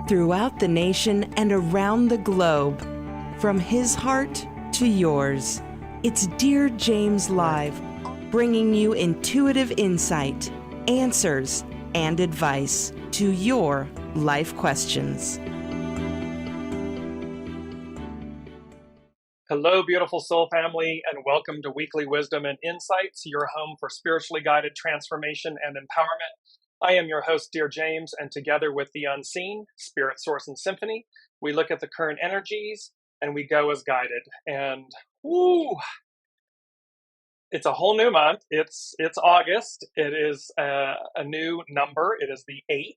throughout the nation and around the globe. From his heart to yours, it's Dearjames Live, bringing you intuitive insight, answers, and advice to your life questions. Hello, beautiful soul family, and welcome to Weekly Wisdom and Insights, your home for spiritually guided transformation and empowerment. I am your host, Dearjames, and together with the unseen, Spirit, Source, and Symphony, we look at the current energies and we go as guided. And woo, it's a whole new month. It's August. It is a new number. It is the 8,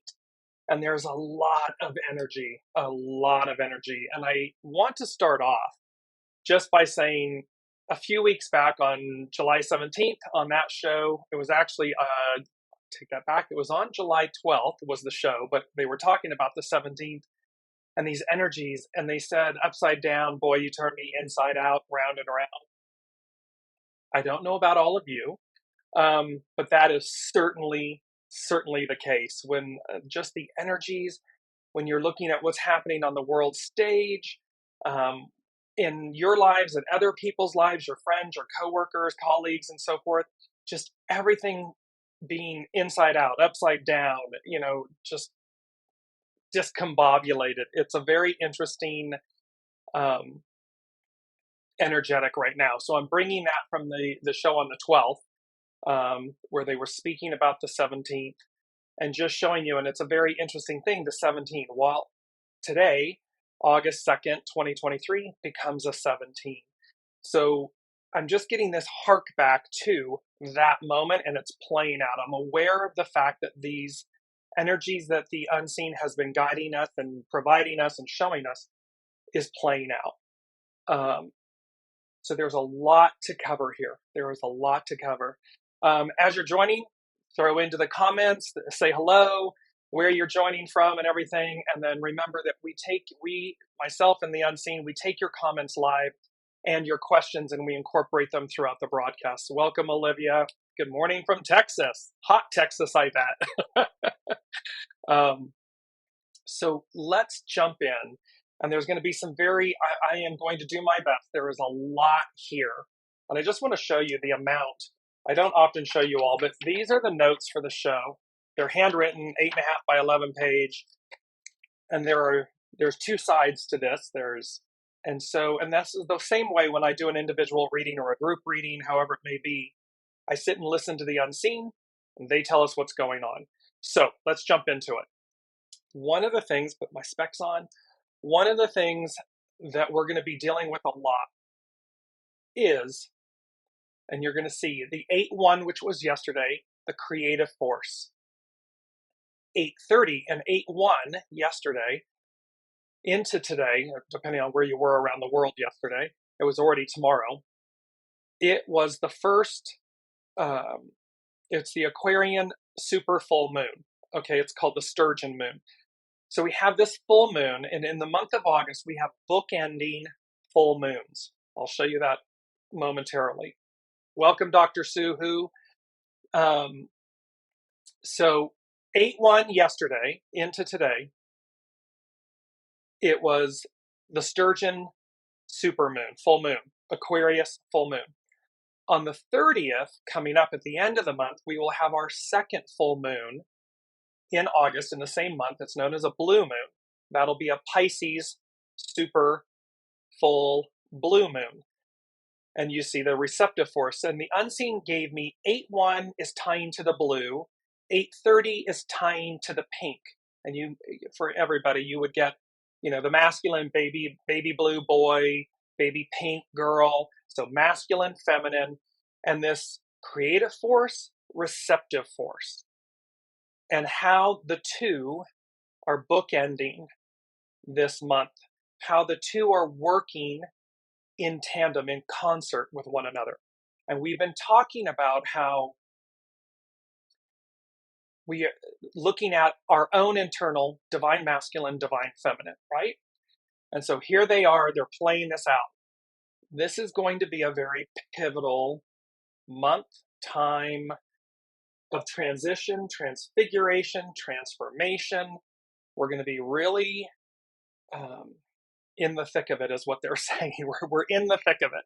and there's a lot of energy, And I want to start off just by saying a few weeks back on July 17th on that show, it was actually, take that back, it was on July 12th was the show, but they were talking about the 17th and these energies, and they said, upside down, boy, you turned me inside out, round and around. I don't know about all of you, but that is certainly the case. When just the energies, when you're looking at what's happening on the world stage, in your lives and other people's lives, your friends, your coworkers, colleagues, and so forth, just everything being inside out, upside down, just discombobulated. It's a very interesting energetic right now. So I'm bringing that from the show on the 12th, where they were speaking about the 17th and just showing you, and it's a very interesting thing, the 17th. Well, today, August 2nd, 2023 becomes a 17. So I'm just getting this hark back to that moment, and it's playing out. I'm aware of the fact that these energies that the unseen has been guiding us and providing us and showing us is playing out. So there's a lot to cover here. There is a lot to cover. As you're joining, throw into the comments, say hello, where you're joining from and everything. And then remember that myself and the unseen, we take your comments live and your questions, and we incorporate them throughout the broadcast. So welcome, Olivia. Good morning from Texas. Hot Texas, I bet. So let's jump in. And there's going to be some I am going to do my best. There is a lot here. And I just want to show you the amount. I don't often show you all, but these are the notes for the show. They're handwritten, 8.5 by 11 page. And there's 2 sides to this. And that's the same way when I do an individual reading or a group reading, however it may be. I sit and listen to the unseen, and they tell us what's going on. So let's jump into it. One of the things, put my specs on, one of the things that we're going to be dealing with a lot is, and you're going to see the 8-1, which was yesterday, the creative force. 8:30 and 8-1 yesterday into today, depending on where you were around the world yesterday, it was already tomorrow. It was the first, it's the Aquarian super full moon. Okay, it's called the Sturgeon moon. So we have this full moon, and in the month of August, we have bookending full moons. I'll show you that momentarily. Welcome, Dr. Suhu. So 8-1 yesterday into today, it was the Sturgeon supermoon, full moon, Aquarius full moon. On the 30th, coming up at the end of the month, we will have our second full moon in August in the same month. It's known as a blue moon. That'll be a Pisces super full blue moon. And you see the receptive force. And the unseen gave me 8-1 is tying to the blue, 8:30 is tying to the pink. And for everybody, you would get, the masculine baby blue boy, baby pink girl. So masculine, feminine, and this creative force, receptive force. And how the two are bookending this month, how the two are working in tandem, in concert with one another. And we've been talking about how we are looking at our own internal divine masculine, divine feminine, right? And so here they are, they're playing this out. This is going to be a very pivotal month, time of transition, transfiguration, transformation, We're going to be really in the thick of it, is what they're saying. We're in the thick of it.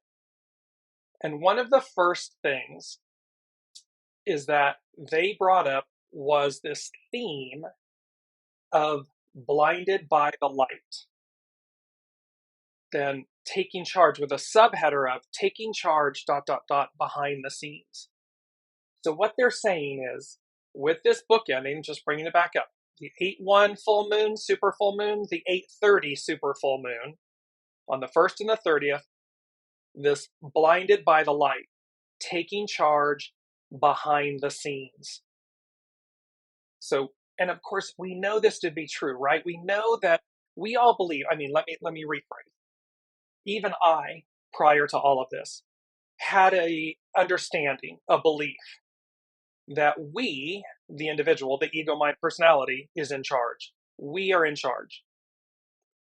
And one of the first things is that they brought up was this theme of blinded by the light. Then taking charge, with a subheader of taking charge ... behind the scenes. So what they're saying is, with this bookending, just bringing it back up, the 8/1 full moon, super full moon, the 8/30 super full moon, on the 1st and the 30th, this blinded by the light, taking charge behind the scenes. So, and of course, we know this to be true, right? We know that we all believe, let me rephrase. Even I, prior to all of this, had a understanding, a belief that we, the individual, the ego, mind, personality, is in charge. We are in charge.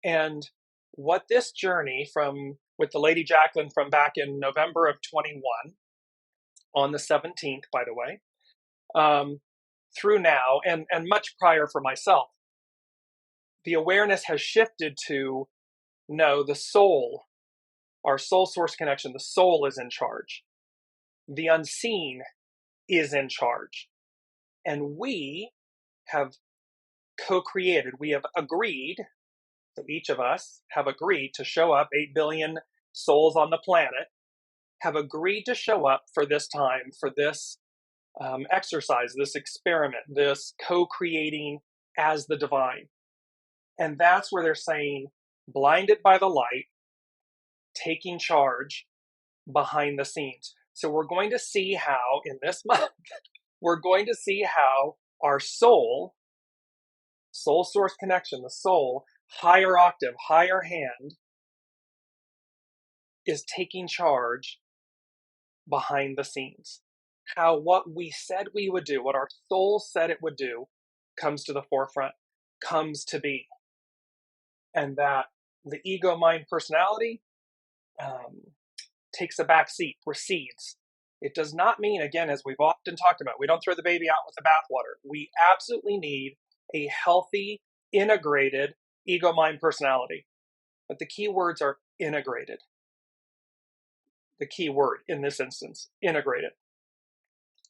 And what this journey with the Lady Jacqueline from back in November of 21, on the 17th, by the way, through now, and much prior for myself, the awareness has shifted to, no, the soul, our soul source connection, the soul is in charge. The unseen is in charge. And we have co-created, we have agreed, so each of us have agreed to show up, 8 billion souls on the planet, have agreed to show up for this time, for this exercise, this experiment, this co-creating as the divine. And that's where they're saying, blinded by the light, taking charge behind the scenes. So we're going to see how, in this month, we're going to see how our soul source connection, the soul, higher octave, higher hand, is taking charge behind the scenes. How what we said we would do, what our soul said it would do, comes to the forefront, comes to be. And that the ego, mind, personality takes a back seat, recedes. It does not mean, again, as we've often talked about, we don't throw the baby out with the bathwater. We absolutely need a healthy, integrated ego, mind, personality. But the key words are integrated. The key word in this instance, integrated.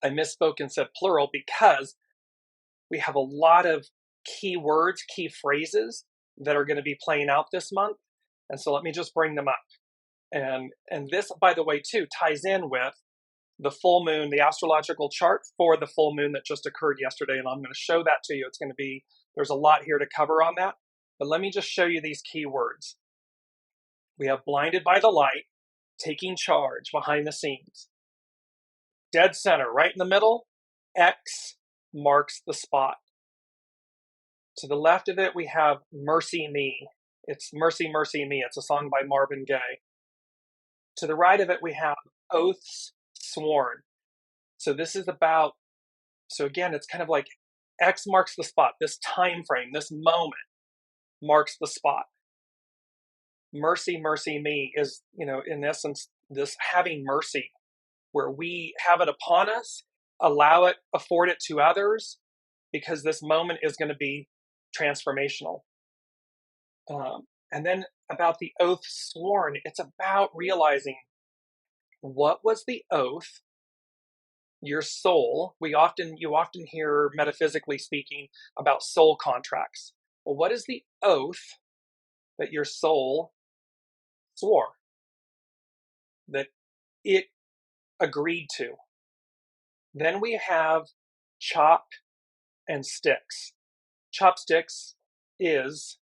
I misspoke and said plural because we have a lot of key words, key phrases that are going to be playing out this month. And so let me just bring them up. And this, by the way, too, ties in with the full moon, the astrological chart for the full moon that just occurred yesterday. And I'm going to show that to you. It's going to be, there's a lot here to cover on that. But let me just show you these key words. We have blinded by the light, taking charge behind the scenes. Dead center, right in the middle, X marks the spot. To the left of it, we have Mercy Me. It's Mercy, Mercy Me. It's a song by Marvin Gaye. To the right of it, we have Oaths Sworn. So this is about, so again, it's kind of like X marks the spot. This time frame, this moment marks the spot. Mercy, Mercy Me is, in essence, this having mercy, where we have it upon us, allow it, afford it to others, because this moment is going to be transformational. And then about the oath sworn, it's about realizing, what was the oath your soul, you often hear, metaphysically speaking, about soul contracts. Well, what is the oath that your soul swore, that it agreed to? Then we have chop and sticks. Chopsticks is,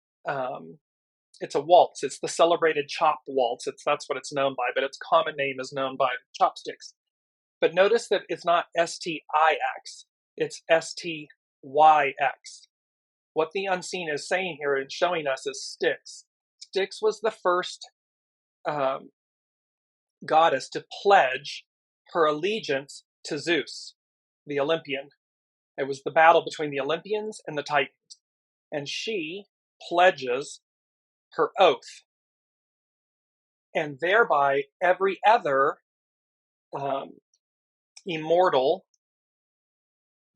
it's a waltz. It's the celebrated chopped waltz. That's what it's known by, but its common name is known by chopsticks. But notice that it's not STIX, it's STYX. What the unseen is saying here and showing us is STYX. STYX was the first goddess to pledge her allegiance to Zeus, the Olympian. It was the battle between the Olympians and the Titans. And she pledges her oath. And thereby, every other immortal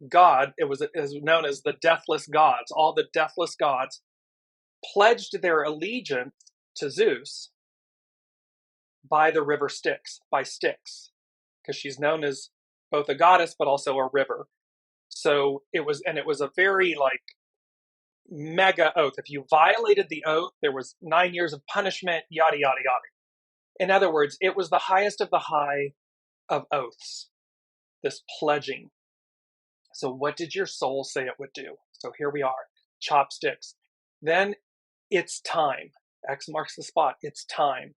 God, it was known as the deathless gods, all the deathless gods pledged their allegiance to Zeus by the river Styx, by Styx, because she's known as both a goddess but also a river. So it was a very like mega oath. If you violated the oath, there was 9 years of punishment, yada, yada, yada. In other words, it was the highest of the high of oaths, this pledging. So what did your soul say it would do? So here we are, chopsticks. Then it's time. X marks the spot. It's time.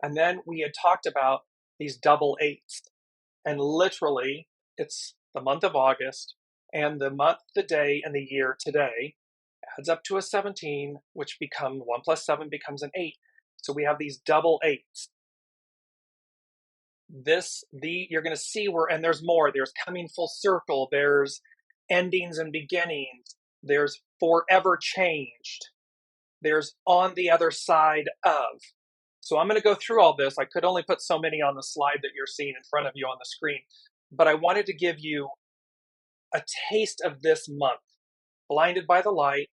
And then we had talked about these double eights. And literally, it's the month of August, and the month, the day, and the year today adds up to a 17, which becomes 1 plus 7 becomes an 8. So we have these double eights. You're going to see and there's more. There's coming full circle. There's endings and beginnings. There's forever changed. There's on the other side of. So I'm going to go through all this. I could only put so many on the slide that you're seeing in front of you on the screen, but I wanted to give you a taste of this month. Blinded by the light,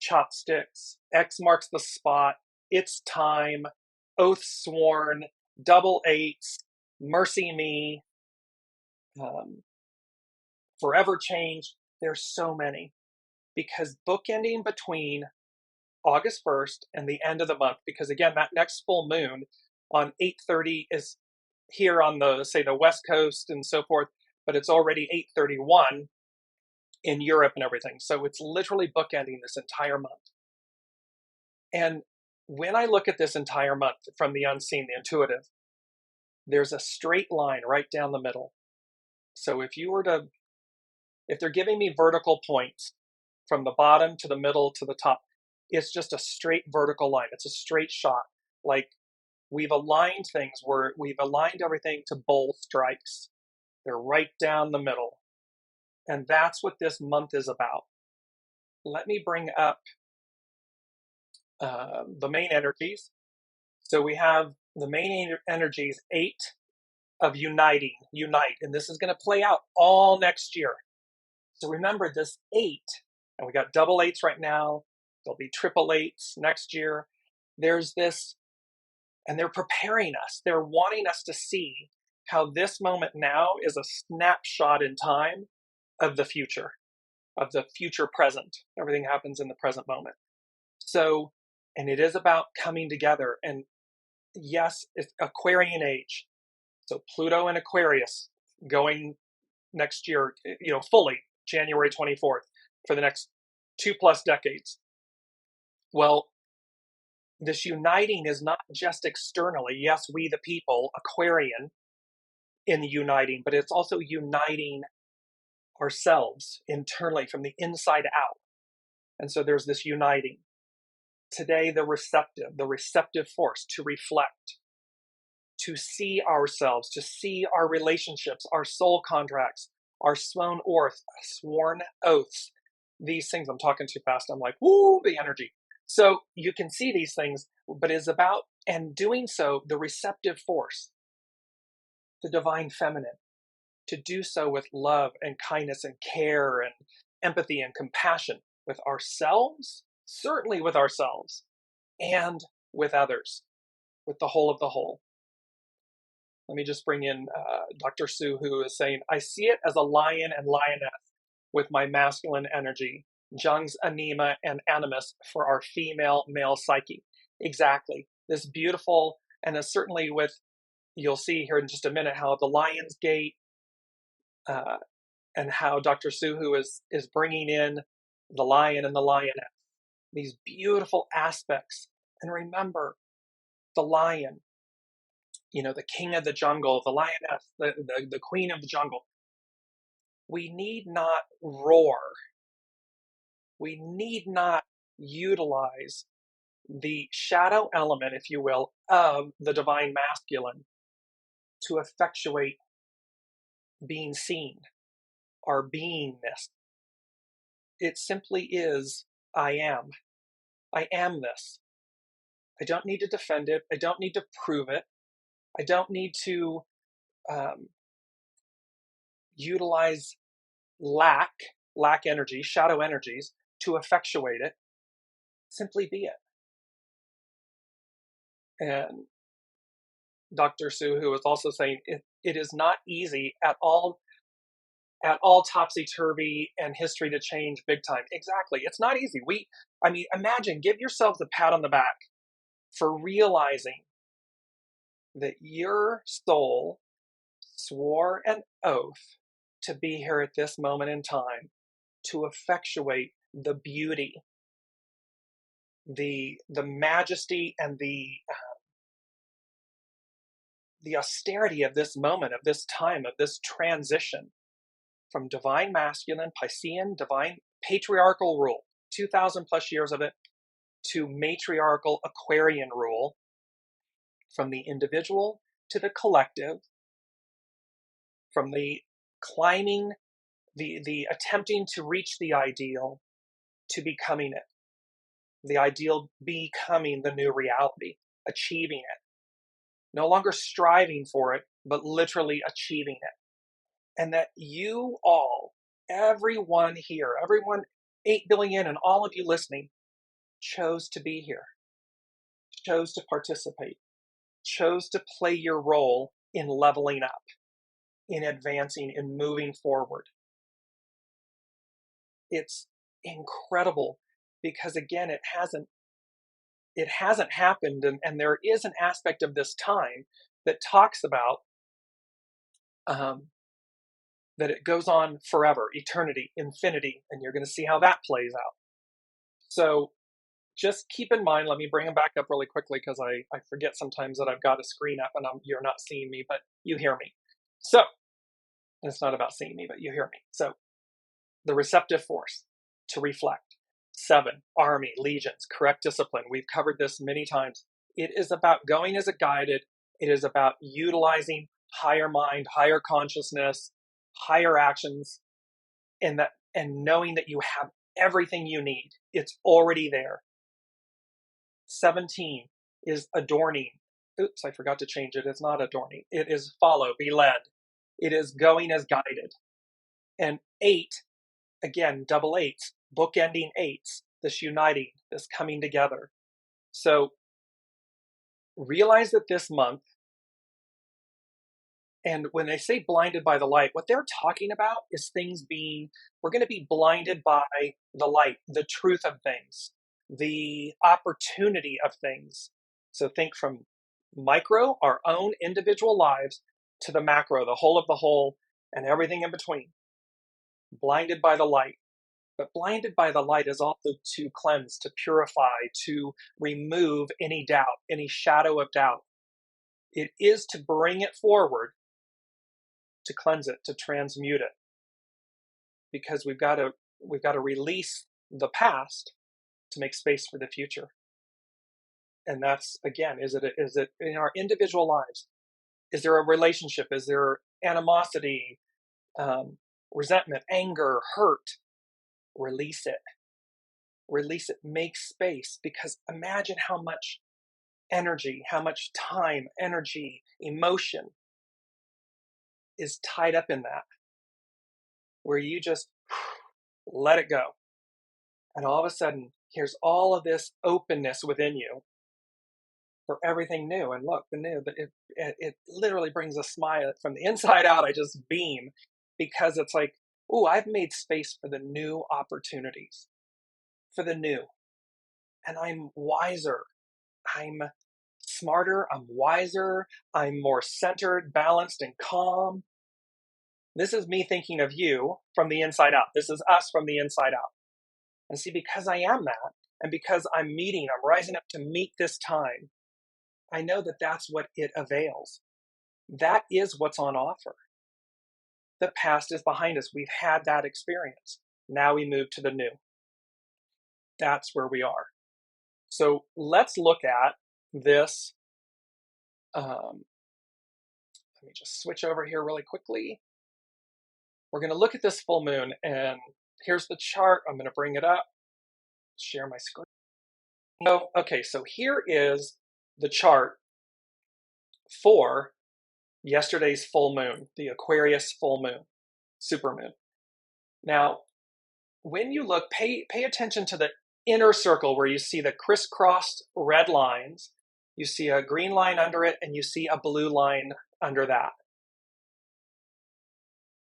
chopsticks, X marks the spot, it's time, oath sworn, double eights, mercy me, forever changed. There's so many, because bookending between August 1st and the end of the month, because again, that next full moon on 8:30 is here on the West Coast and so forth, but it's already 8:31 in Europe and everything. So it's literally bookending this entire month. And when I look at this entire month from the unseen, the intuitive, there's a straight line right down the middle. So if they're giving me vertical points from the bottom to the middle to the top, it's just a straight vertical line. It's a straight shot. Like we've aligned everything to bowl strikes. They're right down the middle. And that's what this month is about. Let me bring up the main energies. So we have the main energies, 8 of unite. And this is going to play out all next year. So remember this 8, and we got double eights right now. There'll be triple eights next year. There's this, and they're preparing us. They're wanting us to see how this moment now is a snapshot in time of the future present. Everything happens in the present moment. So, and it is about coming together. And yes, it's Aquarian age. So Pluto and Aquarius going next year, fully January 24th for the next 2+ decades. Well, this uniting is not just externally. Yes, we the people, Aquarian, in the uniting, but it's also uniting ourselves internally from the inside out. And so there's this uniting. Today, the receptive force to reflect, to see ourselves, to see our relationships, our soul contracts, our sworn oaths, these things. I'm talking too fast. I'm like, woo, the energy. So you can see these things, but it's about, and doing so, the receptive force, the divine feminine, to do so with love and kindness and care and empathy and compassion with ourselves, certainly with ourselves, and with others, with the whole of the whole. Let me just bring in Dr. Sue, who is saying, I see it as a lion and lioness with my masculine energy, Jung's anima and animus for our female-male psyche. Exactly. This beautiful, and certainly with, you'll see here in just a minute how the lion's gate, and how Dr. Suhu is bringing in the lion and the lioness, these beautiful aspects. And remember, the lion, the king of the jungle, the lioness, the queen of the jungle. We need not roar. We need not utilize the shadow element, if you will, of the divine masculine to effectuate being seen, our beingness. It simply is, I am. I am this. I don't need to defend it. I don't need to prove it. I don't need to utilize lack energy, shadow energies, to effectuate it. Simply be it. And Dr. Sue, who was also saying it is not easy at all topsy-turvy and history to change big time. Exactly. It's not easy. Imagine, give yourselves a pat on the back for realizing that your soul swore an oath to be here at this moment in time to effectuate the beauty, the majesty, and the austerity of this moment, of this time, of this transition from divine masculine, Piscean, divine patriarchal rule, 2,000 plus years of it, to matriarchal Aquarian rule, from the individual to the collective, from the climbing, the attempting to reach the ideal, to becoming it. The ideal becoming the new reality, achieving it. No longer striving for it, but literally achieving it. And that you all, everyone here, everyone 8 billion and all of you listening, chose to be here, chose to participate, chose to play your role in leveling up, in advancing, in moving forward. It's incredible because, again, it hasn't happened, and there is an aspect of this time that talks about that it goes on forever, eternity, infinity, and you're going to see how that plays out. So just keep in mind, let me bring them back up really quickly because I forget sometimes that I've got a screen up and you're not seeing me, but you hear me. So it's not about seeing me, but you hear me. So the receptive force, to reflect. 7, army, legions, correct discipline. We've covered this many times. It is about going as a guided. It is about utilizing higher mind, higher consciousness, higher actions, and knowing that you have everything you need. It's already there. 17 is adorning. Oops, I forgot to change it. It's not adorning. It is follow, be led. It is going as guided. And 8, again, double 8s, bookending 8s, this uniting, this coming together. So realize that this month, and when they say blinded by the light, what they're talking about is we're going to be blinded by the light, the truth of things, the opportunity of things. So think from micro, our own individual lives, to the macro, the whole of the whole, and everything in between. Blinded by the light. But blinded by the light is also to cleanse, to purify, to remove any doubt, any shadow of doubt. It is to bring it forward, to cleanse it, to transmute it. Because we've got to release the past to make space for the future. And that's, again, is it in our individual lives? Is there a relationship? Is there animosity, resentment, anger, hurt? Release it. Release it. Make space, because imagine how much energy, how much time, energy, emotion is tied up in that, where you just let it go. And all of a sudden, here's all of this openness within you for everything new. And look, the new, it literally brings a smile from the inside out. I just beam, because it's like, oh, I've made space for the new opportunities, for the new. And I'm wiser. I'm smarter. I'm wiser. I'm more centered, balanced, and calm. This is me thinking of you from the inside out. This is us from the inside out. And see, because I am that, and because I'm rising up to meet this time, I know that that's what it avails. That is what's on offer. The past is behind us. We've had that experience. Now we move to the new. That's where we are. So let's look at this. Let me just switch over here really quickly. We're going to look at this full moon, and here's the chart. I'm going to bring it up, share my screen. Okay, so here is the chart for yesterday's full moon, the Aquarius full moon, supermoon. Now, when you look, pay attention to the inner circle where you see the crisscrossed red lines. You see a green line under it, and you see a blue line under that.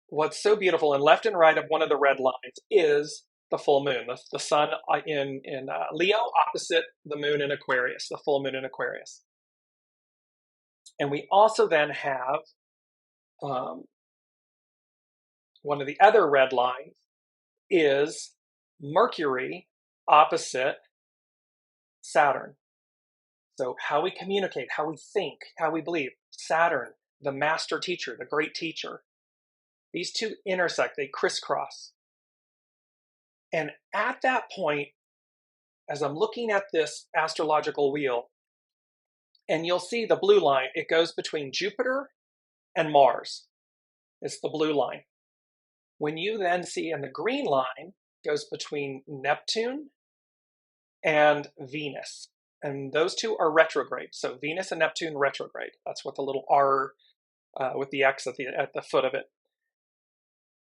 What's so beautiful, and left and right of one of the red lines is the full moon, the sun in Leo opposite the moon in Aquarius, the full moon in Aquarius. And we also then have one of the other red lines is Mercury opposite Saturn. So how we communicate, how we think, how we believe. Saturn, the master teacher, the great teacher. These two intersect, they crisscross. And at that point, as I'm looking at this astrological wheel, and you'll see the blue line, it goes between Jupiter and Mars. It's the blue line. When you then see, and the green line goes between Neptune and Venus. And those two are retrograde. So Venus and Neptune retrograde. That's what the little R with the X at the foot of it.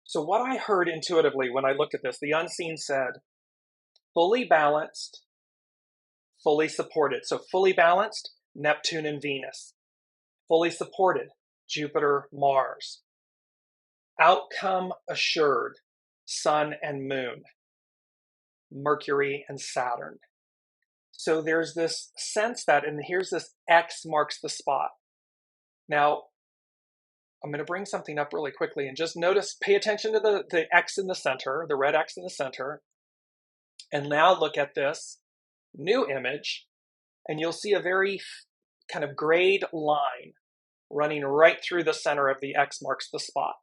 So what I heard intuitively when I looked at this, the unseen said, fully balanced, fully supported. So fully balanced, Neptune and Venus. Fully supported, Jupiter, Mars. Outcome assured, Sun and Moon. Mercury and Saturn. So there's this sense that, and here's this X marks the spot. Now, I'm going to bring something up really quickly and just notice, pay attention to the X in the center, the red X in the center. And now look at this new image, and you'll see a very kind of grayed line running right through the center of the X marks the spot.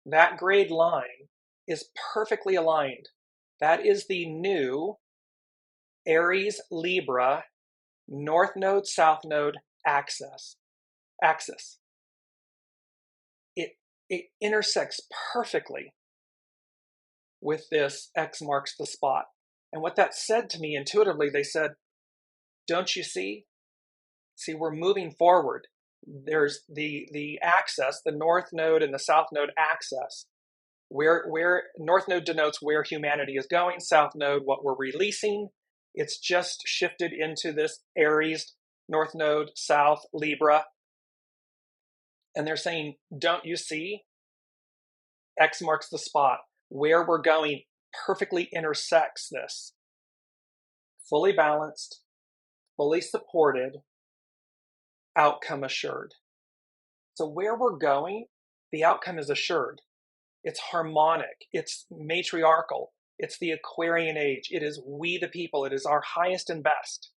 That grayed line is perfectly aligned. That is the new Aries Libra North Node, South Node axis. It intersects perfectly with this X marks the spot. And what that said to me intuitively, they said, don't you see? See, we're moving forward. There's the axis, the North Node and the South Node axis, where North Node denotes where humanity is going, South Node what we're releasing. It's just shifted into this Aries, North Node, South, Libra. And they're saying, don't you see? X marks the spot. Where we're going perfectly intersects this. Fully balanced, fully supported, outcome assured. So where we're going, the outcome is assured. It's harmonic. It's matriarchal. It's the Aquarian age. It is we the people. It is our highest and best.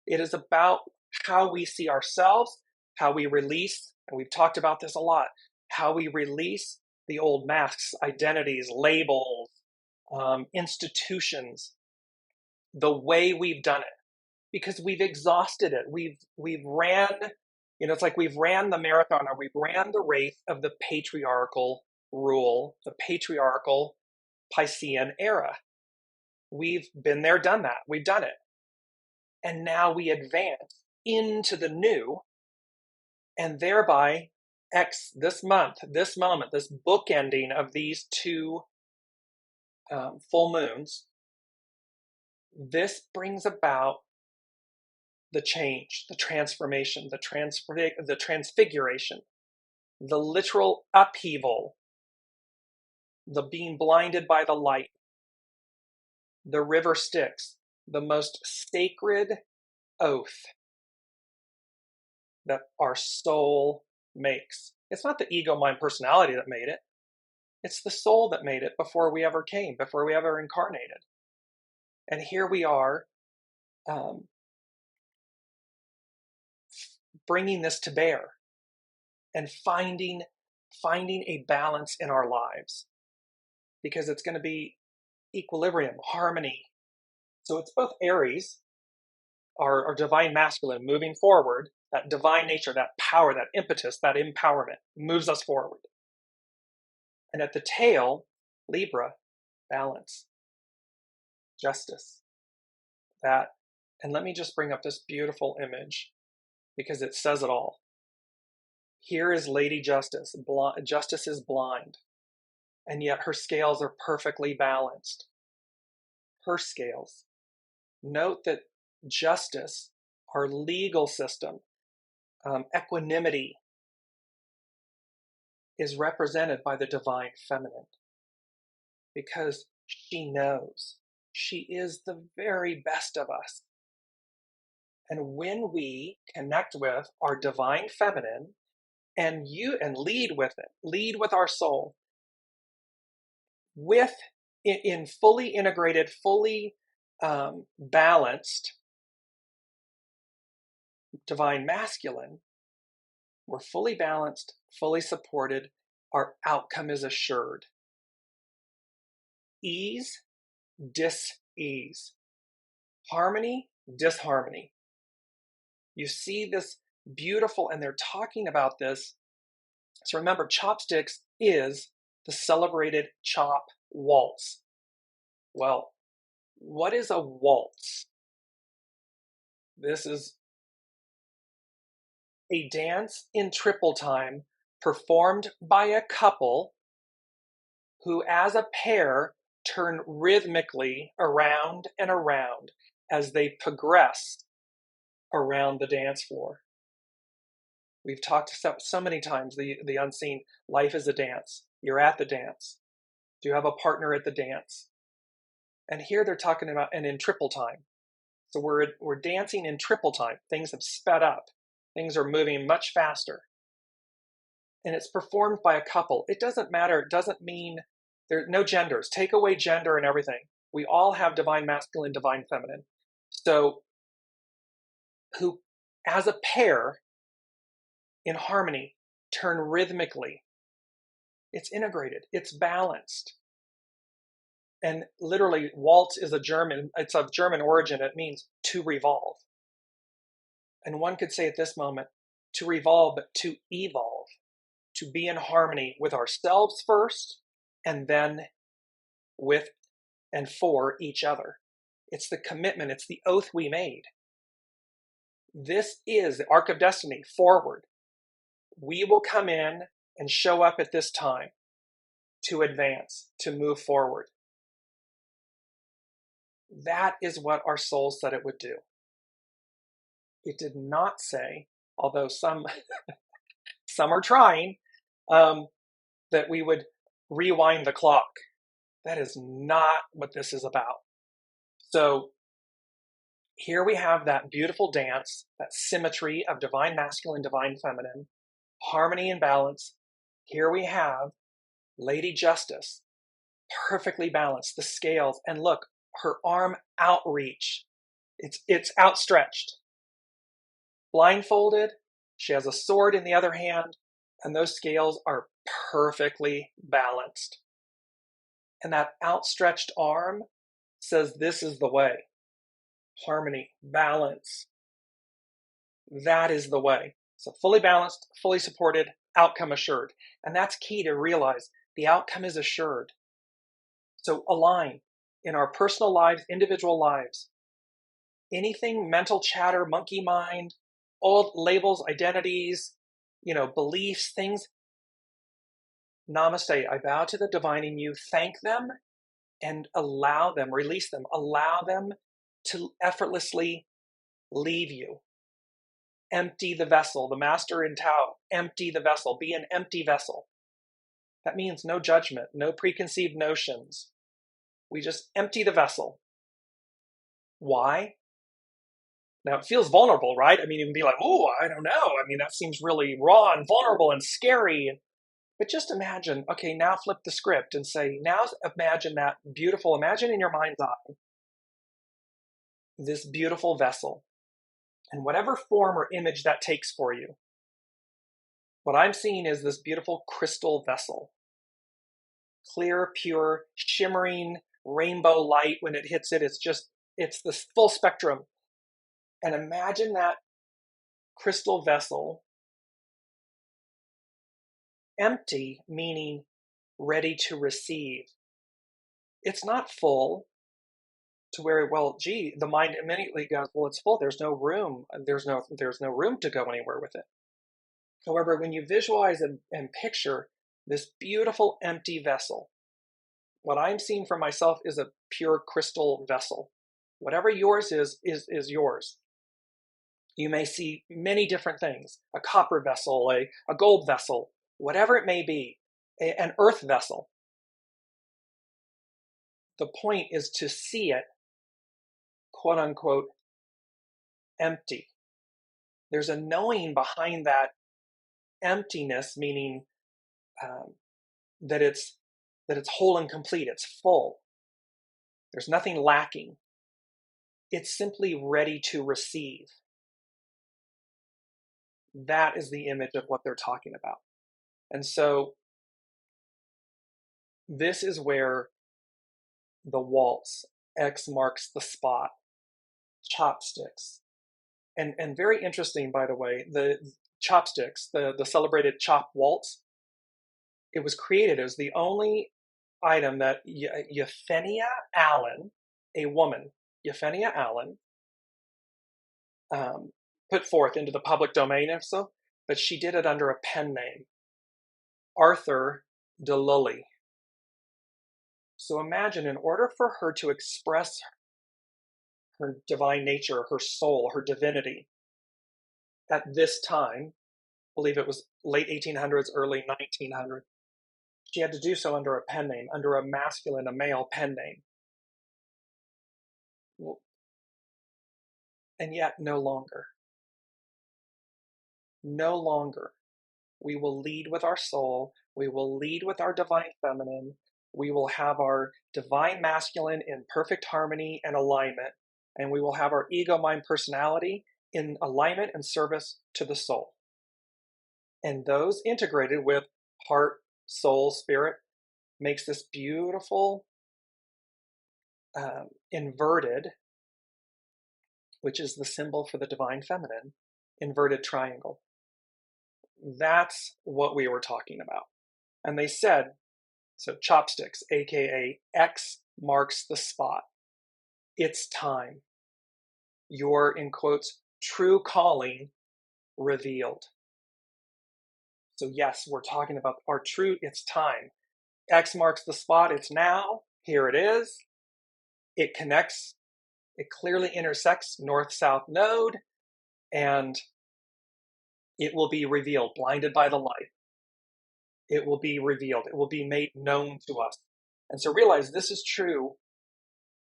It is about how we see ourselves, how we release, and we've talked about this a lot, how we release the old masks, identities, labels, institutions, the way we've done it, because we've exhausted it. We've ran, it's like we've ran the marathon, or we've ran the race of the patriarchal rule, the patriarchal Piscean era. We've been there, done that. We've done it. And now we advance into the new, and thereby this month, this moment, this bookending of these two full moons, this brings about the change, the transformation, the transfiguration, the literal upheaval, the being blinded by the light. The river Styx, the most sacred oath that our soul makes. It's not the ego, mind, personality that made it. It's the soul that made it before we ever came, before we ever incarnated. And here we are bringing this to bear and finding a balance in our lives, because it's going to be equilibrium, harmony. So it's both Aries, our divine masculine, moving forward, that divine nature, that power, that impetus, that empowerment moves us forward. And at the tail, Libra, balance, justice. And let me just bring up this beautiful image, because it says it all. Here is Lady Justice. Justice is blind. and yet her scales are perfectly balanced. Her scales. Note that justice, our legal system, equanimity, is represented by the divine feminine because she knows she is the very best of us. And when we connect with our divine feminine and lead with it, lead with our soul, in fully integrated, fully balanced divine masculine, we're fully balanced, fully supported, our outcome is assured. Ease, dis-ease. Harmony, disharmony. You see this beautiful, and they're talking about this. So remember, chopsticks is the celebrated chop waltz. Well, what is a waltz? This is a dance in triple time performed by a couple who as a pair turn rhythmically around and around as they progress around the dance floor. We've talked so many times, the unseen, life is a dance. You're at the dance. Do you have a partner at the dance? And here they're talking about, and in triple time. So we're dancing in triple time. Things have sped up. Things are moving much faster. And it's performed by a couple. It doesn't matter. It doesn't mean there are no genders. Take away gender and everything. We all have divine masculine, divine feminine. So who, as a pair, in harmony, turn rhythmically. It's integrated. It's balanced. And literally, waltz is it's of German origin. It means to revolve. And one could say at this moment, to revolve, but to evolve, to be in harmony with ourselves first, and then with and for each other. It's the commitment, it's the oath we made. This is the arc of destiny, forward. We will come in and show up at this time to advance, to move forward. That is what our soul said it would do. It did not say, although some are trying, that we would rewind the clock. That is not what this is about. So here we have that beautiful dance, that symmetry of divine masculine, divine feminine, harmony and balance. Here we have Lady Justice, perfectly balanced, the scales, and look, her arm outreach. It's outstretched. Blindfolded, she has a sword in the other hand, and those scales are perfectly balanced. And that outstretched arm says, this is the way. Harmony, balance. That is the way. So fully balanced, fully supported, outcome assured. And that's key to realize. The outcome is assured. So align in our personal lives, individual lives. Anything mental chatter, monkey mind, old labels, identities, beliefs, things. Namaste. I bow to the divine in you. Thank them and allow them, release them, allow them to effortlessly leave you. Empty the vessel. The master in Tao, empty the vessel. Be an empty vessel. That means no judgment, no preconceived notions. We just empty the vessel. Why? Now, it feels vulnerable, right? I mean, you can be like, oh, I don't know. I mean, that seems really raw and vulnerable and scary. But just imagine, okay, now flip the script and say, now imagine that beautiful, imagine in your mind's eye, this beautiful vessel. And whatever form or image that takes for you, what I'm seeing is this beautiful crystal vessel. Clear, pure, shimmering, rainbow light. When it hits it, it's this full spectrum. And imagine that crystal vessel empty, meaning ready to receive. It's not full to where, the mind immediately goes, it's full. There's no room. There's no room to go anywhere with it. However, when you visualize and picture this beautiful empty vessel, What I'm seeing for myself is a pure crystal vessel. Whatever yours is yours. You may see many different things, a copper vessel, a gold vessel, whatever it may be, an earth vessel. The point is to see it, quote unquote, empty. There's a knowing behind that emptiness, meaning that it's whole and complete, it's full. There's nothing lacking. It's simply ready to receive. That is the image of what they're talking about. And so this is where the waltz, X marks the spot, chopsticks. And very interesting, by the way, the chopsticks, the celebrated chop waltz, it was created as the only item that Euphemia Allen, a woman, Euphemia Allen, put forth into the public domain, but she did it under a pen name, Arthur de Lully. So imagine, in order for her to express her divine nature, her soul, her divinity, at this time, I believe it was late 1800s, early 1900s, she had to do so under a pen name, under a masculine, a male pen name. And yet, no longer. No longer. We will lead with our soul. We will lead with our divine feminine. We will have our divine masculine in perfect harmony and alignment. And we will have our ego, mind, personality in alignment and service to the soul. And those integrated with heart, soul, spirit makes this beautiful inverted, which is the symbol for the divine feminine, inverted triangle. That's what we were talking about. And they said, so chopsticks, aka X marks the spot. It's time. Your, in quotes, true calling revealed. So yes, we're talking about our true, it's time. X marks the spot, it's now, here it is. It connects, it clearly intersects north-south node, and it will be revealed, blinded by the light. It will be revealed. It will be made known to us. And so realize this is true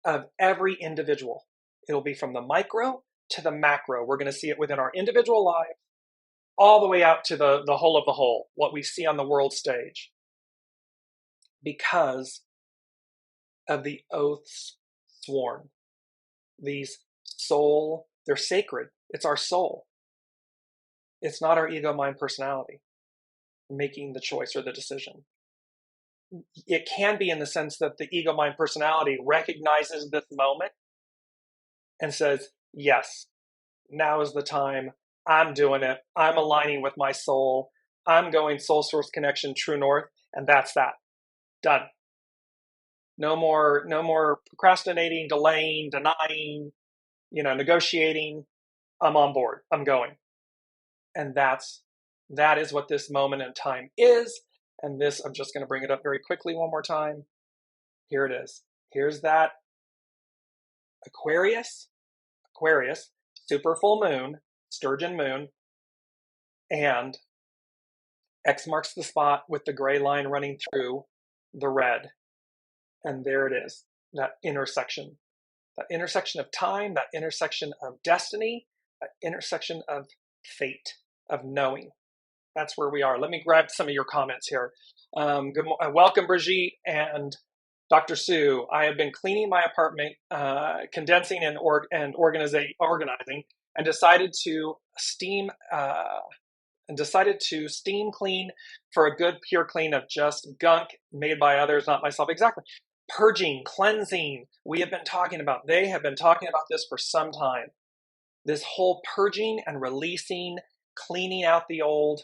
of every individual. It'll be from the micro to the macro. We're going to see it within our individual lives, all the way out to the whole of the whole, what we see on the world stage. Because of the oaths sworn. These soul, they're sacred. It's our soul. It's not our ego, mind, personality making the choice or the decision. It can be in the sense that the ego, mind, personality recognizes this moment and says, yes, now is the time. I'm doing it. I'm aligning with my soul. I'm going soul source connection, true north. And that's that. Done. No more procrastinating, delaying, denying, negotiating. I'm on board. I'm going. And that is what this moment in time is. And this, I'm just going to bring it up very quickly one more time. Here it is. Here's that Aquarius, super full moon, sturgeon moon, and X marks the spot with the gray line running through the red. And there it is, that intersection of time, that intersection of destiny, that intersection of fate, of knowing. That's where we are. Let me grab some of your comments here. Welcome, Brigitte and Dr. Sue. I have been cleaning my apartment, condensing and organizing, and decided to steam clean for a good pure clean of just gunk made by others, not myself. Exactly. Purging, cleansing. We have been talking about. They have been talking about this for some time. This whole purging and releasing, cleaning out the old.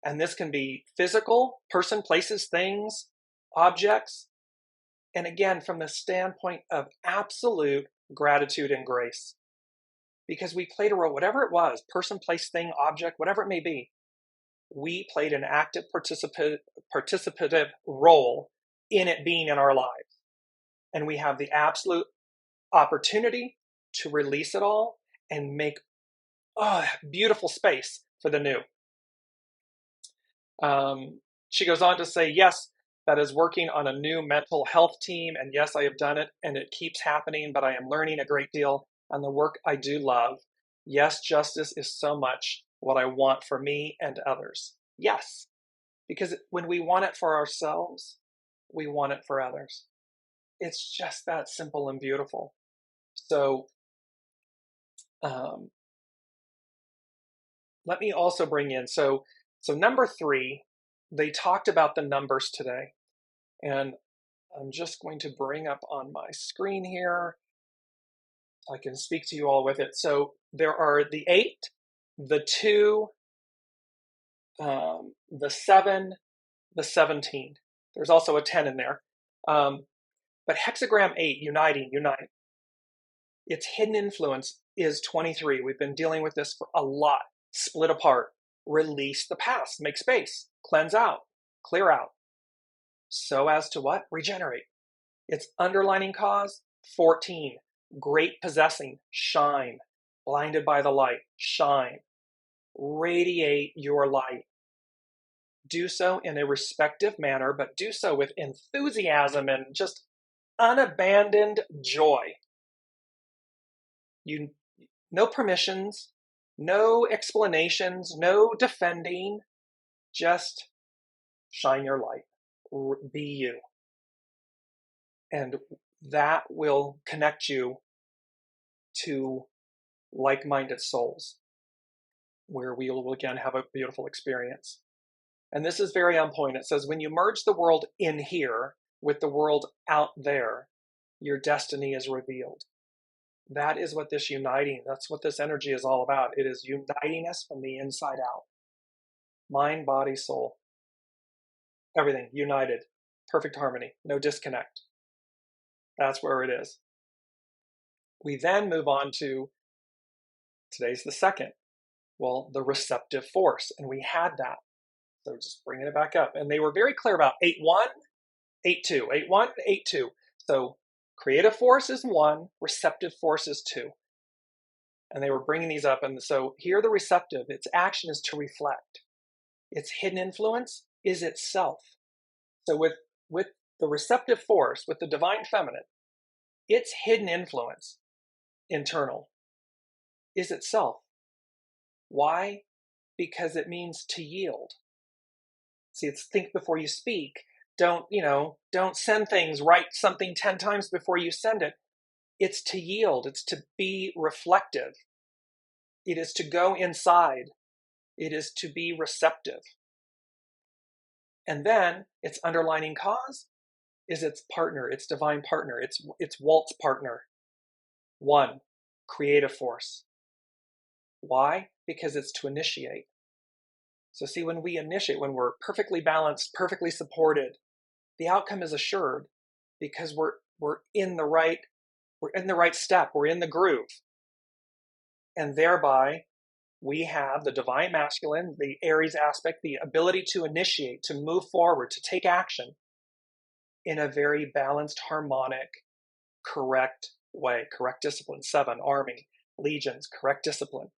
And this can be physical, person, places, things, objects. And again, from the standpoint of absolute gratitude and grace. Because we played a role, whatever it was, person, place, thing, object, whatever it may be, we played an active participative role in it being in our lives. And we have the absolute opportunity to release it all and make beautiful space for the new. She goes on to say, yes, that is working on a new mental health team. And yes, I have done it and it keeps happening, but I am learning a great deal on the work I do love. Yes, justice is so much what I want for me and others. Yes, because when we want it for ourselves, we want it for others. It's just that simple and beautiful. So let me also bring in, so number 3, they talked about the numbers today. And I'm just going to bring up on my screen here so I can speak to you all with it. So there are the 8, the 2, the 7, the 17. There's also a 10 in there. But hexagram 8, unite. Its hidden influence is 23. We've been dealing with this for a lot. Split apart, release the past, make space, cleanse out, clear out. So as to what? Regenerate. Its underlining cause, 14. Great possessing, shine. Blinded by the light, shine. Radiate your light. Do so in a respective manner, but do so with enthusiasm and just unabandoned joy. No permissions, no explanations, no defending, just shine your light. Be you. And that will connect you to like-minded souls, where we will again have a beautiful experience. And this is very on point. It says, when you merge the world in here with the world out there, your destiny is revealed. That is what this uniting, that's what this energy is all about. It is uniting us from the inside out. Mind, body, soul. Everything united. Perfect harmony. No disconnect. That's where it is. We then move on to, today's the 2nd. Well, the receptive force. And we had that. So just bringing it back up. And they were very clear about 8-1, 8-2, 8-1, 8-2. So creative force is 1, receptive force is 2. And they were bringing these up. And so here the receptive, its action is to reflect. Its hidden influence is itself. So with the receptive force, with the divine feminine, its hidden influence, internal, is itself. Why? Because it means to yield. See, it's think before you speak. Don't send things, write something 10 times before you send it. It's to yield. It's to be reflective. It is to go inside. It is to be receptive. And then its underlining cause is its partner, its divine partner, its WALTZ partner. 1, creative force. Why? Because it's to initiate. So see, when we initiate, when we're perfectly balanced, perfectly supported, the outcome is assured because we're in the right step, we're in the groove. And thereby we have the divine masculine, the Aries aspect, the ability to initiate, to move forward, to take action in a very balanced, harmonic, correct way. Correct discipline. 7, army, legions, correct discipline.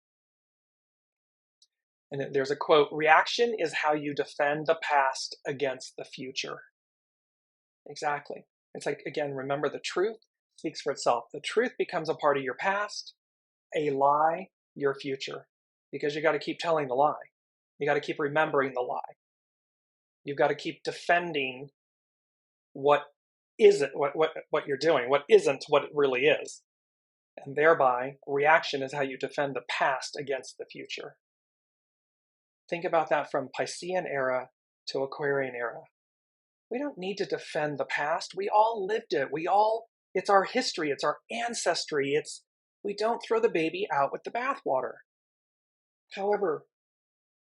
And there's a quote, reaction is how you defend the past against the future. Exactly. It's like, again, remember the truth speaks for itself. The truth becomes a part of your past, a lie, your future. Because you got to keep telling the lie. You got to keep remembering the lie. You've got to keep defending what isn't what you're doing, what isn't what it really is. And thereby, reaction is how you defend the past against the future. Think about that from Piscean era to Aquarian era. We don't need to defend the past. We all lived it. It's our history. It's our ancestry. We don't throw the baby out with the bathwater. However,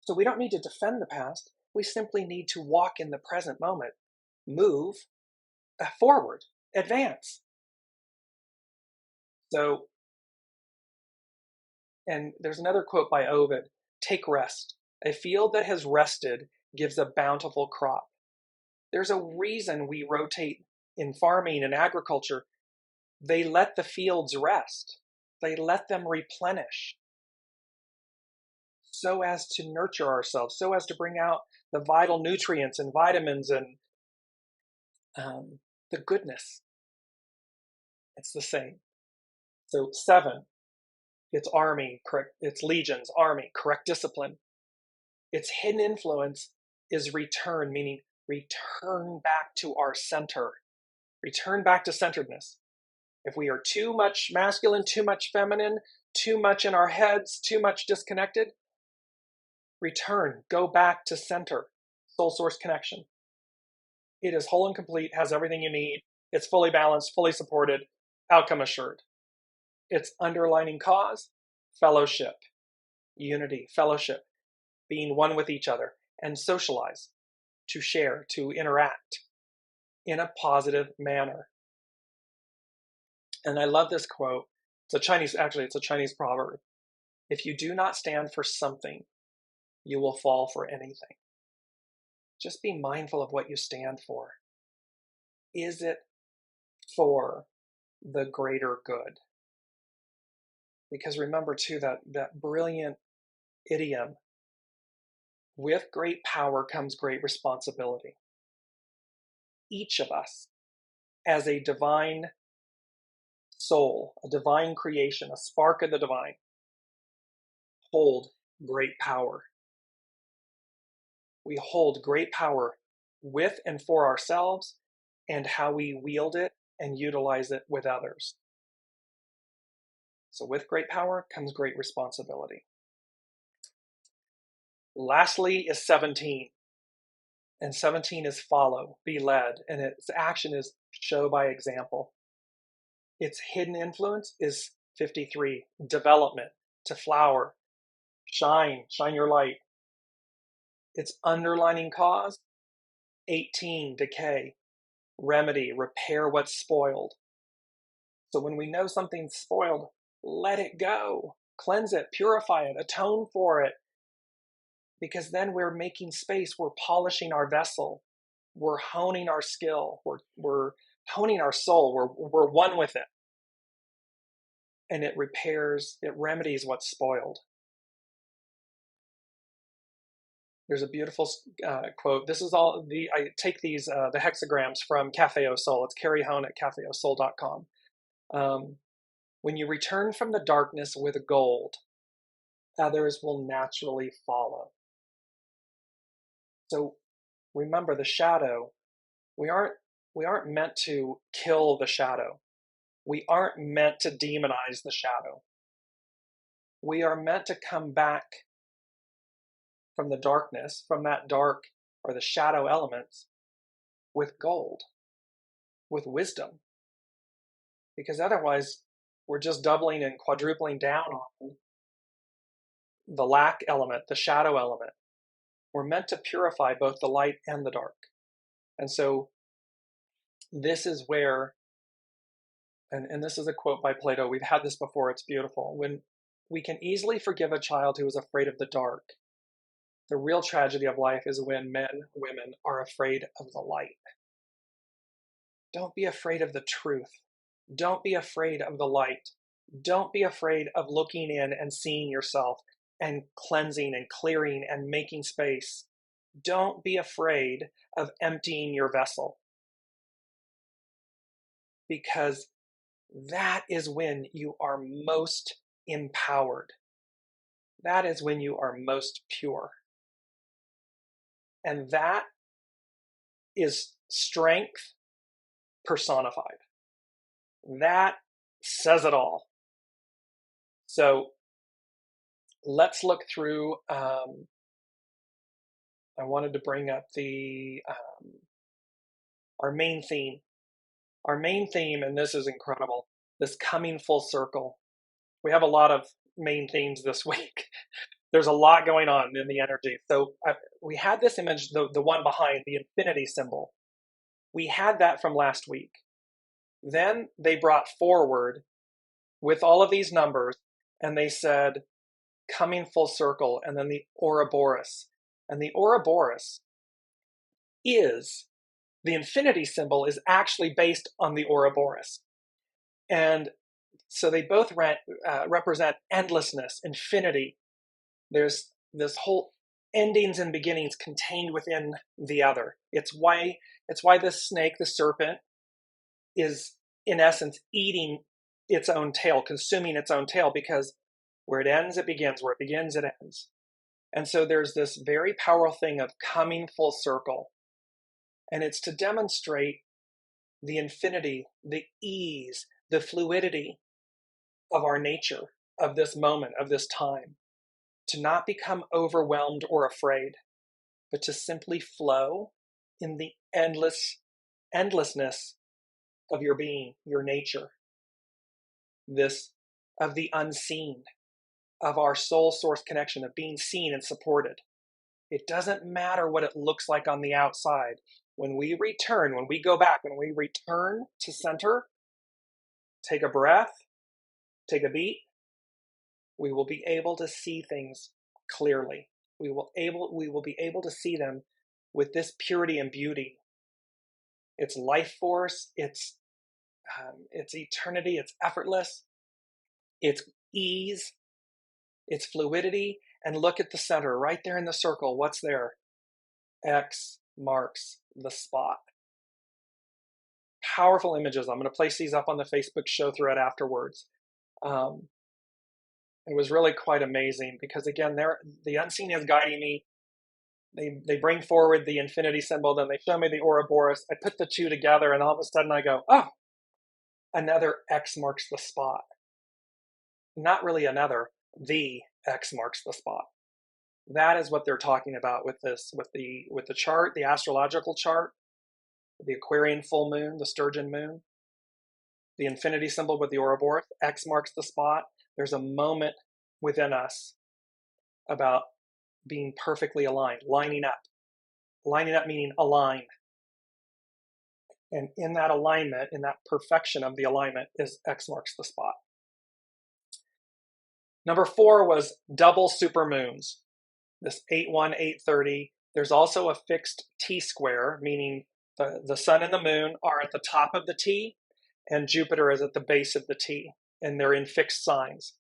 so we don't need to defend the past. We simply need to walk in the present moment, move forward, advance. So, and there's another quote by Ovid, take rest. A field that has rested gives a bountiful crop. There's a reason we rotate in farming and agriculture, they let the fields rest. They let them replenish so as to nurture ourselves, so as to bring out the vital nutrients and vitamins and the goodness. It's the same. So 7, it's army, correct, it's legions, army, correct discipline. Its hidden influence is return, meaning return back to our center. Return back to centeredness. If we are too much masculine, too much feminine, too much in our heads, too much disconnected, return, go back to center, soul source connection. It is whole and complete, has everything you need. It's fully balanced, fully supported, outcome assured. Its underlining cause, fellowship, unity, fellowship, being one with each other, and socialize, to share, to interact in a positive manner. And I love this quote. It's a Chinese proverb. If you do not stand for something, you will fall for anything. Just be mindful of what you stand for. Is it for the greater good? Because remember too, that brilliant idiom, with great power comes great responsibility. Each of us, as a divine soul, a divine creation, a spark of the divine, hold great power. We hold great power with and for ourselves and how we wield it and utilize it with others. So with great power comes great responsibility. Lastly is 17. And 17 is follow, be led, and its action is show by example. Its hidden influence is 53, development, to flower, shine your light. Its underlining cause, 18, decay, remedy, repair what's spoiled. So when we know something's spoiled, let it go, cleanse it, purify it, atone for it, because then we're making space, we're polishing our vessel, we're honing our skill, we're honing our soul, we're one with it. And it repairs, it remedies what's spoiled. There's a beautiful quote. This is all, I take these, the hexagrams from Cafe Au Sol. It's Carrie Hone at cafeausol.com. When you return from the darkness with gold, others will naturally follow. So remember, the shadow, we aren't meant to kill the shadow. We aren't meant to demonize the shadow. We are meant to come back from the darkness, from that dark or the shadow elements, with gold, with wisdom. Because otherwise, we're just doubling and quadrupling down on the lack element, the shadow element. We're meant to purify both the light and the dark. And so this is where, and this is a quote by Plato, we've had this before, it's beautiful. When we can easily forgive a child who is afraid of the dark, the real tragedy of life is when men, women are afraid of the light. Don't be afraid of the truth. Don't be afraid of the light. Don't be afraid of looking in and seeing yourself and cleansing and clearing and making space. Don't be afraid of emptying your vessel. Because that is when you are most empowered. That is when you are most pure. And that is strength personified. That says it all. So let's look through, I wanted to bring up our main theme. Our main theme, and this is incredible, this coming full circle. We have a lot of main themes this week. There's a lot going on in the energy. So we had this image, the one behind, the infinity symbol. We had that from last week. Then they brought forward with all of these numbers, and they said, coming full circle, and then the Ouroboros. And the Ouroboros is The infinity symbol is actually based on the Ouroboros. And so they both represent endlessness, infinity. There's this whole endings and beginnings contained within the other. It's why this snake, the serpent, is in essence eating its own tail, consuming its own tail, because where it ends, it begins. Where it begins, it ends. And so there's this very powerful thing of coming full circle. And it's to demonstrate the infinity, the ease, the fluidity of our nature, of this moment, of this time. To not become overwhelmed or afraid, but to simply flow in the endlessness of your being, your nature. This of the unseen, of our soul source connection, of being seen and supported. It doesn't matter what it looks like on the outside. When we return, when we go back, when we return to center, take a breath, take a beat, we will be able to see things clearly. We will be able to see them with this purity and beauty. It's life force, it's eternity, it's effortless, it's ease, it's fluidity. And look at the center, right there in the circle. What's there? X marks the spot. Powerful images. I'm going to place these up on the Facebook show thread afterwards. It was really quite amazing because, again, the unseen is guiding me. They bring forward the infinity symbol, then they show me the Ouroboros. I put the two together, and all of a sudden I go, oh, another X marks the spot. Not really another, the X marks the spot. That is what they're talking about with this, with the chart, the astrological chart, the Aquarian full moon, the Sturgeon moon, the infinity symbol with the Ouroboros. X marks the spot. There's a moment within us about being perfectly aligned, lining up. Lining up meaning align. And in that alignment, in that perfection of the alignment, is X marks the spot. Number 4 was double supermoons. This 8-1, 8-30. There's also a fixed T-square, meaning the sun and the moon are at the top of the T, and Jupiter is at the base of the T, and they're in fixed signs.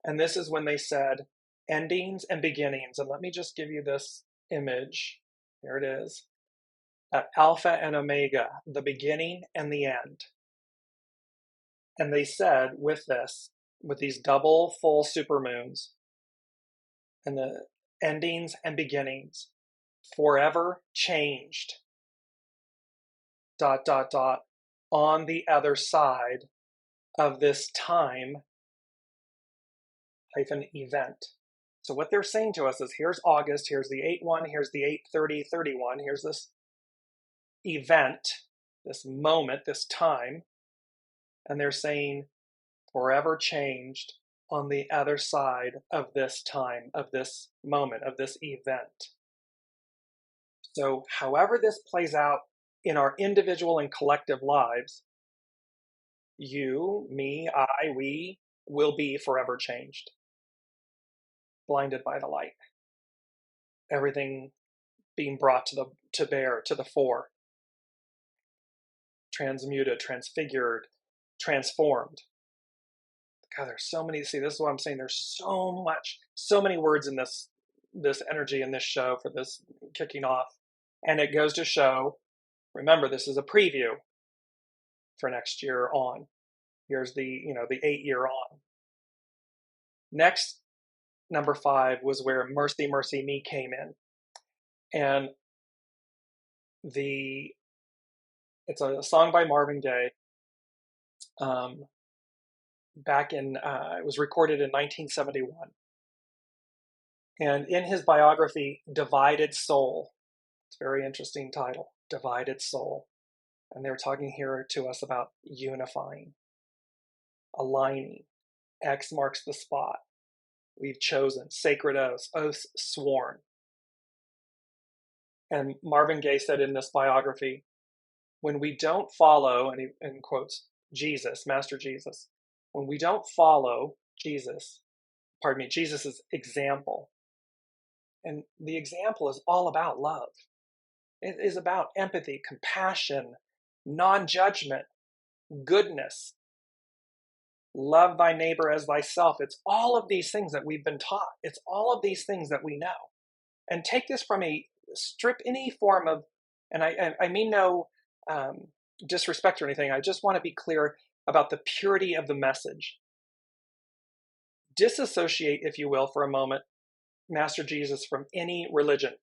And this is when they said endings and beginnings. And let me just give you this image. Here it is. At Alpha and Omega, the beginning and the end. And they said with these double full supermoons and the endings and beginnings, forever changed, ... on the other side of this time - event. So what they're saying to us is, here's August, here's the 8-1, here's the 8-30-31, here's this event, this moment, this time, and they're saying forever changed on the other side of this time, of this moment, of this event. So however this plays out in our individual and collective lives, you, me, I, we will be forever changed. Blinded by the light. Everything being brought to bear, to the fore. Transmuted, transfigured, transformed. God, there's so many. See, this is what I'm saying. There's so many words in this energy in this show for this kicking off. And it goes to show, remember, this is a preview for next year on. Here's the 8-year on. Next, number 5 was where Mercy, Mercy Me came in. And it's a song by Marvin Gaye. Back in, it was recorded in 1971. And in his biography, Divided Soul, it's a very interesting title, Divided Soul. And they're talking here to us about unifying, aligning. X marks the spot. We've chosen, sacred oaths, oaths sworn. And Marvin Gaye said in this biography, when we don't follow, and he in quotes, Jesus, Master Jesus, when we don't follow Jesus' example, and the example is all about love. It is about empathy, compassion, non-judgment, goodness, love thy neighbor as thyself. It's all of these things that we've been taught. It's all of these things that we know. And take this from strip any form of, and I mean no disrespect or anything. I just want to be clear about the purity of the message. Disassociate, if you will, for a moment, Master Jesus from any religion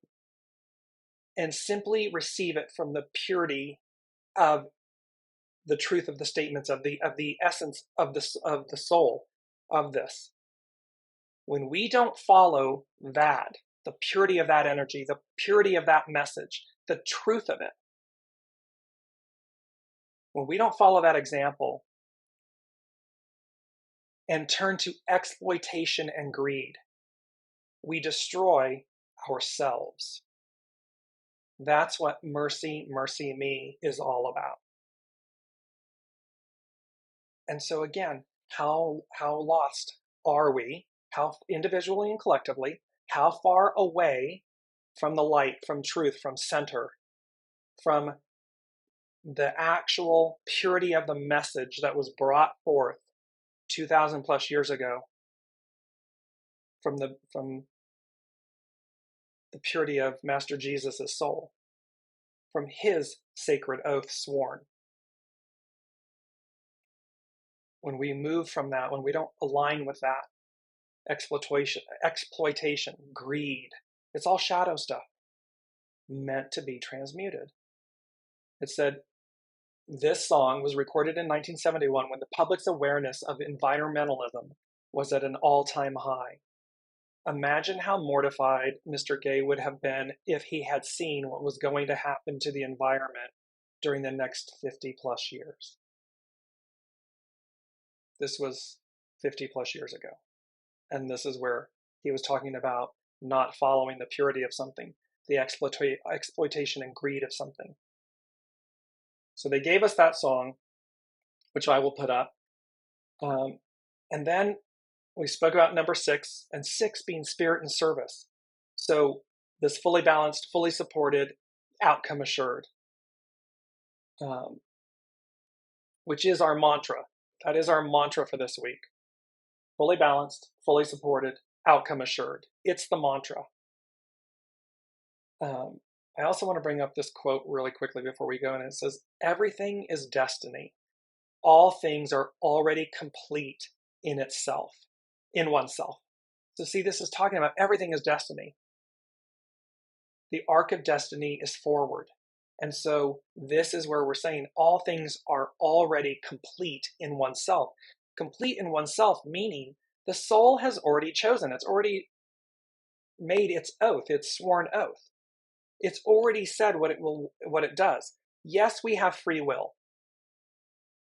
and simply receive it from the purity of the truth of the statements, of the essence of the soul of this. When we don't follow that, the purity of that energy, the purity of that message, the truth of it, when we don't follow that example and turn to exploitation and greed, we destroy ourselves. That's what mercy, mercy me is all about. And so again, how lost are we? How individually and collectively, how far away from the light, from truth, from center, from the actual purity of the message that was brought forth 2,000 plus years ago, from the purity of Master Jesus' soul, from his sacred oath sworn. When we move from that, when we don't align with that, exploitation, greed, it's all shadow stuff meant to be transmuted. It said, this song was recorded in 1971 when the public's awareness of environmentalism was at an all-time high. Imagine how mortified Mr. Gay would have been if he had seen what was going to happen to the environment during the next 50 plus years. This was 50 plus years ago. And this is where he was talking about not following the purity of something, the exploitation and greed of something. So they gave us that song, which I will put up. And then we spoke about number 6, and 6 being spirit and service. So this fully balanced, fully supported, outcome assured, which is our mantra. That is our mantra for this week. Fully balanced, fully supported, outcome assured. It's the mantra. I also want to bring up this quote really quickly before we go, and it says, everything is destiny. All things are already complete in itself, in oneself. So see, this is talking about everything is destiny. The arc of destiny is forward. And so this is where we're saying all things are already complete in oneself. Complete in oneself, meaning the soul has already chosen. It's already made its oath, its sworn oath. It's already said what it does. Yes, we have free will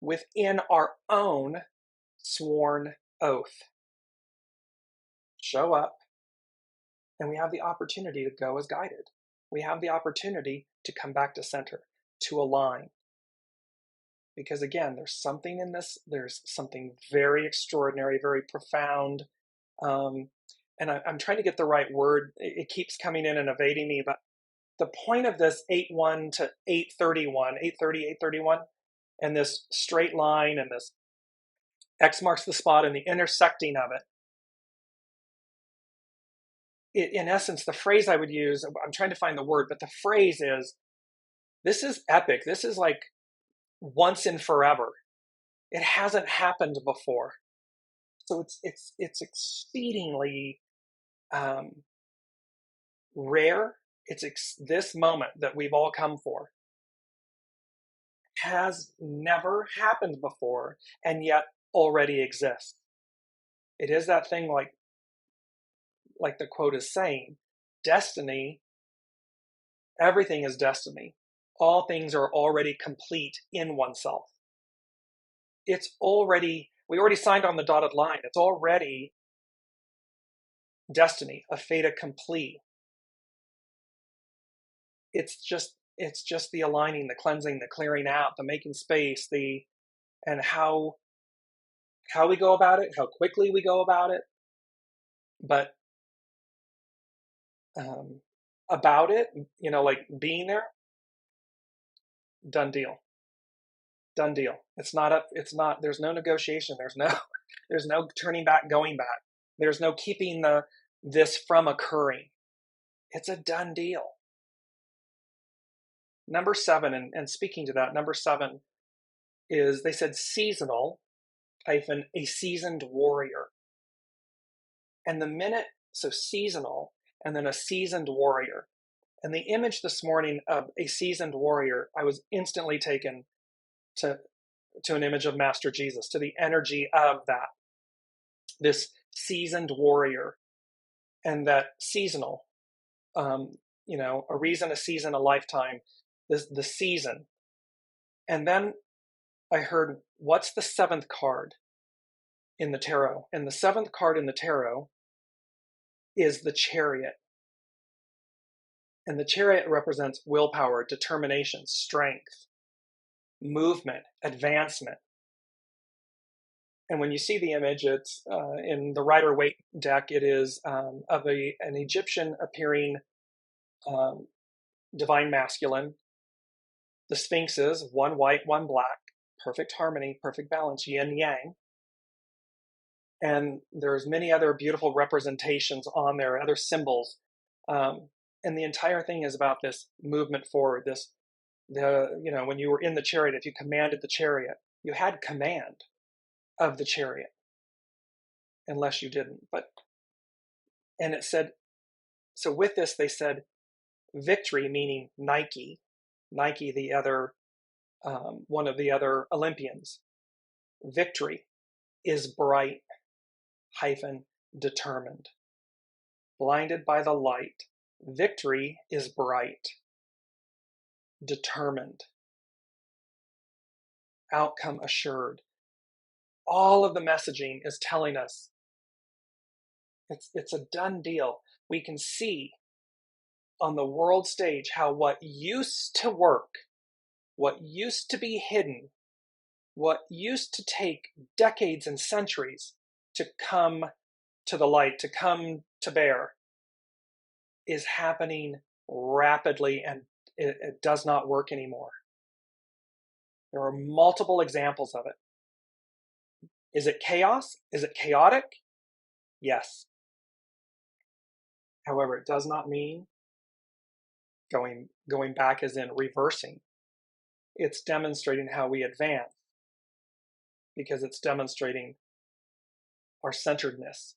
within our own sworn oath. Show up, and we have the opportunity to go as guided. We have the opportunity to come back to center, to align. Because again, there's something in this, there's something very extraordinary, very profound. And I'm trying to get the right word. It keeps coming in and evading me, but the point of this 8:1 to 8:31, 8:30, and this straight line and this X marks the spot and the intersecting of it, in essence, the phrase I would use, I'm trying to find the word, but the phrase is, this is epic. This is like once and forever. It hasn't happened before. So it's exceedingly rare. This moment that we've all come for has never happened before, and yet already exists. It is that thing like the quote is saying, destiny, everything is destiny. All things are already complete in oneself. We already signed on the dotted line. It's already destiny, a fait accompli. It's just the aligning, the cleansing, the clearing out, the making space, and how we go about it, how quickly we go about it. But about it, like being there, done deal. Done deal. There's no negotiation. There's no turning back, going back. There's no keeping this from occurring. It's a done deal. Number 7, and speaking to that, number 7 is, they said seasonal hyphen a seasoned warrior. And so seasonal and then a seasoned warrior. And the image this morning of a seasoned warrior, I was instantly taken to an image of Master Jesus, to the energy of that, this seasoned warrior, and that seasonal, a reason, a season, a lifetime, the season. And then I heard, what's the 7th card in the tarot? And the 7th card in the tarot is the Chariot. And the Chariot represents willpower, determination, strength, movement, advancement. And when you see the image, it's in the Rider-Waite deck, it is of an Egyptian appearing divine masculine. The sphinxes, one white, one black, perfect harmony, perfect balance, yin yang. And there's many other beautiful representations on there, other symbols. And the entire thing is about this movement forward, when you were in the chariot, if you commanded the chariot, you had command of the chariot, unless you didn't. And it said, so with this, they said victory, meaning Nike, the other, one of the other Olympians. Victory is bright hyphen determined. Blinded by the light. Victory is bright, determined, outcome assured. All of the messaging is telling us it's a done deal. We can see on the world stage how what used to work, what used to be hidden, what used to take decades and centuries to come to the light, to come to bear, is happening rapidly, and it does not work anymore. There are multiple examples of it. Is it chaos? Is it chaotic? Yes. However, it does not mean going back as in reversing. It's demonstrating how we advance, because it's demonstrating our centeredness,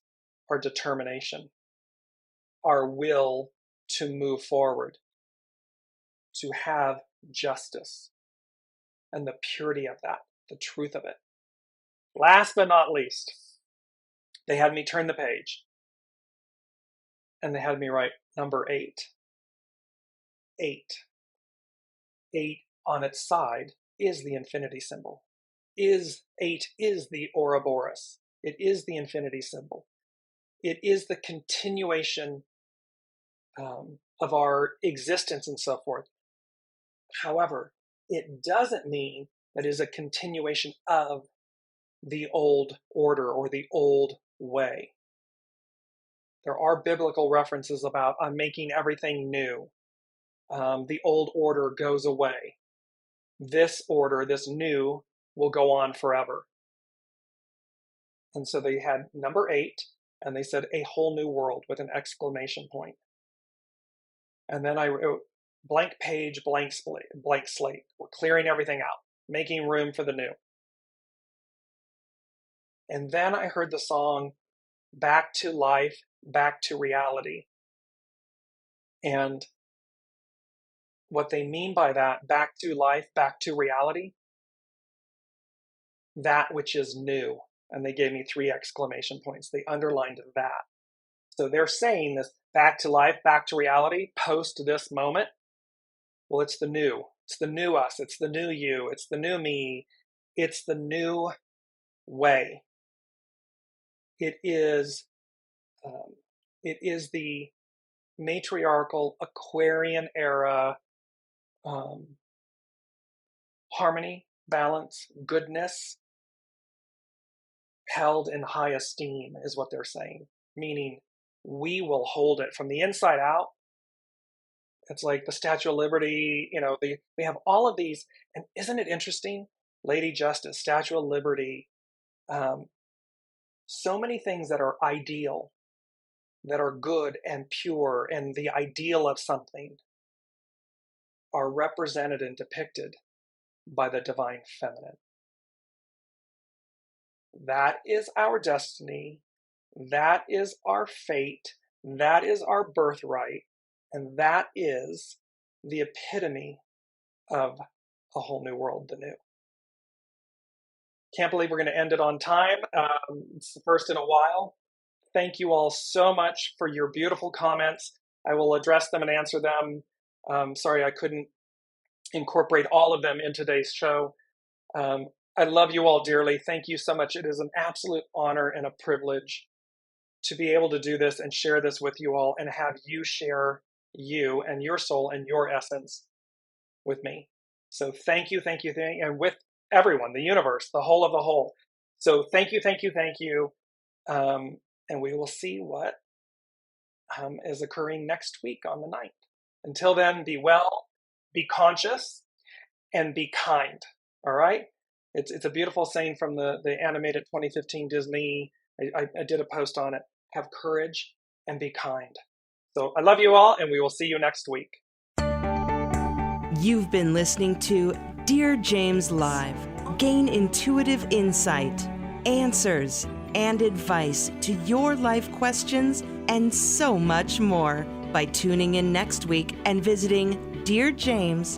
our determination, our will to move forward, to have justice, and the purity of that, the truth of it. Last but not least, they had me turn the page, and they had me write number 8. 8 on its side is the infinity symbol. 8 is the Ouroboros. It is the infinity symbol. It is the continuation of our existence and so forth. However, it doesn't mean that it is a continuation of the old order or the old way. There are biblical references about I'm making everything new. The old order goes away. This order, this new, will go on forever. And so they had number 8, and they said a whole new world with an exclamation point. And then I wrote blank page, blank slate. We're clearing everything out, making room for the new. And then I heard the song Back to Life, Back to Reality. And what they mean by that, back to life, back to reality, that which is new. And they gave me 3 exclamation points. They underlined that. So they're saying this back to life, back to reality, post this moment. Well, it's the new. It's the new us. It's the new you. It's the new me. It's the new way. It is the matriarchal Aquarian era harmony, balance, goodness, held in high esteem is what they're saying. Meaning we will hold it from the inside out. It's like the Statue of Liberty, they have all of these. And isn't it interesting? Lady Justice, Statue of Liberty, so many things that are ideal, that are good and pure, and the ideal of something are represented and depicted by the divine feminine. That is our destiny. That is our fate. That is our birthright. And that is the epitome of a whole new world, the new. Can't believe we're going to end it on time. It's the first in a while. Thank you all so much for your beautiful comments. I will address them and answer them. Sorry I couldn't incorporate all of them in today's show. I love you all dearly. Thank you so much. It is an absolute honor and a privilege to be able to do this and share this with you all and have you share you and your soul and your essence with me. So thank you, and with everyone, the universe, the whole of the whole. So thank you. And we will see what is occurring next week on the 9th. Until then, be well, be conscious, and be kind. All right? It's a beautiful saying from the animated 2015 Disney. I did a post on it. Have courage and be kind. So I love you all, and we will see you next week. You've been listening to Dear James Live. Gain intuitive insight, answers, and advice to your life questions, and so much more by tuning in next week and visiting dearjames.com.